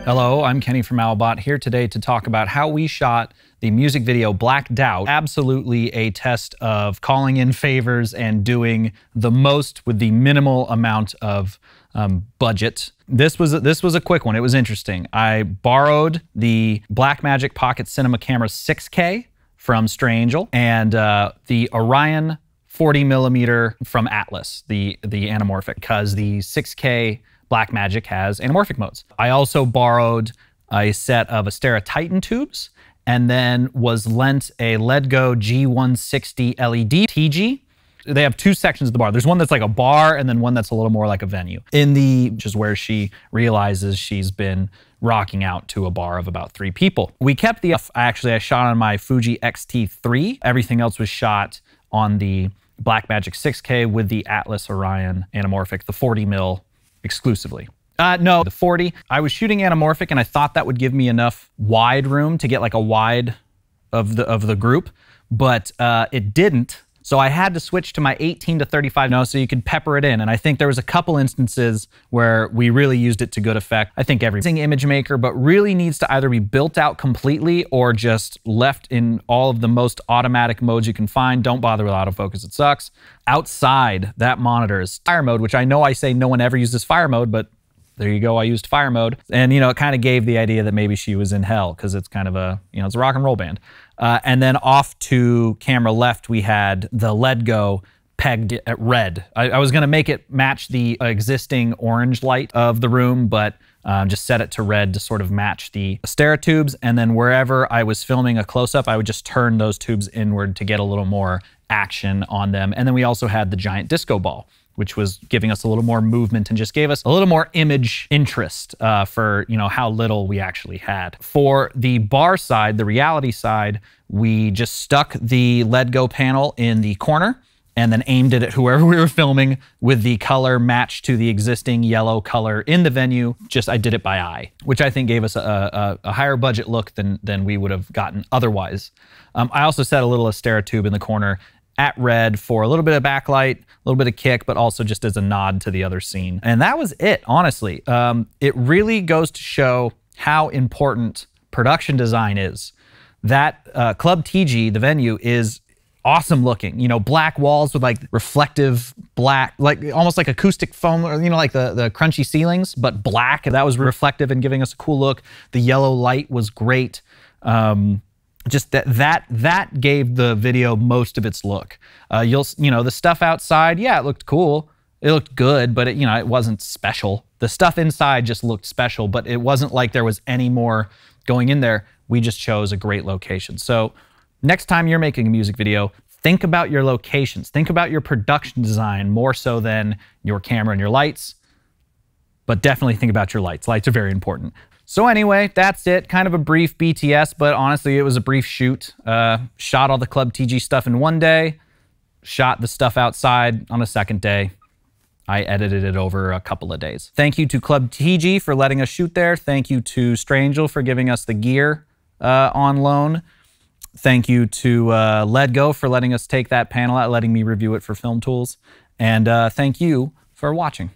Hello, I'm Kenny from Owlbot, here today to talk about how we shot the music video Blacked Out. Absolutely a test of calling in favors and doing the most with the minimal amount of budget. This was a quick one. It was interesting. I borrowed the Blackmagic Pocket Cinema Camera 6K from Strangel and the Orion 40mm from Atlas, the anamorphic, because the 6K Blackmagic has anamorphic modes. I also borrowed a set of Astera Titan tubes and then was lent a Ledgo G160 LED TG. They have two sections of the bar. There's one that's like a bar and then one that's a little more like a venue. Which is where she realizes she's been rocking out to a bar of about 3 people. We kept the, I shot on my Fuji X-T3. Everything else was shot on the Blackmagic 6K with the Atlas Orion anamorphic, the 40mm exclusively. No, the 40. I was shooting anamorphic and I thought that would give me enough wide room to get like a wide of the group, but it didn't. So I had to switch to my 18 to 35 so you could pepper it in. And I think there was a couple instances where we really used it to good effect. I think every image maker, but really needs to either be built out completely or just left in all of the most automatic modes you can find. Don't bother with autofocus, it sucks. Outside that monitor is fire mode, which I know I say no one ever uses fire mode, but there you go, I used fire mode. And, you know, it kind of gave the idea that maybe she was in hell because it's kind of a, you know, it's a rock and roll band. And then off to camera left, we had the Ledgo pegged at red. I was gonna make it match the existing orange light of the room, but just set it to red to sort of match the Astera tubes. And then wherever I was filming a close-up, I would just turn those tubes inward to get a little more action on them. And then we also had the giant disco ball, which was giving us a little more movement and just gave us a little more image interest for, you know, how little we actually had. For the bar side, the reality side, we just stuck the Ledgo panel in the corner and then aimed it at whoever we were filming with the color matched to the existing yellow color in the venue. Just, I did it by eye, which I think gave us a higher budget look than we would have gotten otherwise. I also set a little Astera tube in the corner at red for a little bit of backlight, a little bit of kick, but also just as a nod to the other scene. And that was it, honestly. It really goes to show how important production design is. That Club TG, the venue, is awesome looking. You know, black walls with like reflective black, like almost like acoustic foam, or, you know, like the crunchy ceilings, but black. That was reflective and giving us a cool look. The yellow light was great. Just that gave the video most of its look. You know, the stuff outside, yeah, it looked cool. It looked good, but you know, it wasn't special. The stuff inside just looked special, but it wasn't like there was any more going in there. We just chose a great location. So next time you're making a music video, think about your locations. Think about your production design more so than your camera and your lights, but definitely think about your lights. Lights are very important. So anyway, that's it. Kind of a brief BTS, but honestly, it was a brief shoot. Shot all the Club TG stuff in one day, shot the stuff outside on a second day. I edited it over a couple of days. Thank you to Club TG for letting us shoot there. Thank you to Strangel for giving us the gear on loan. Thank you to Ledgo for letting us take that panel out, letting me review it for Film Tools. And thank you for watching.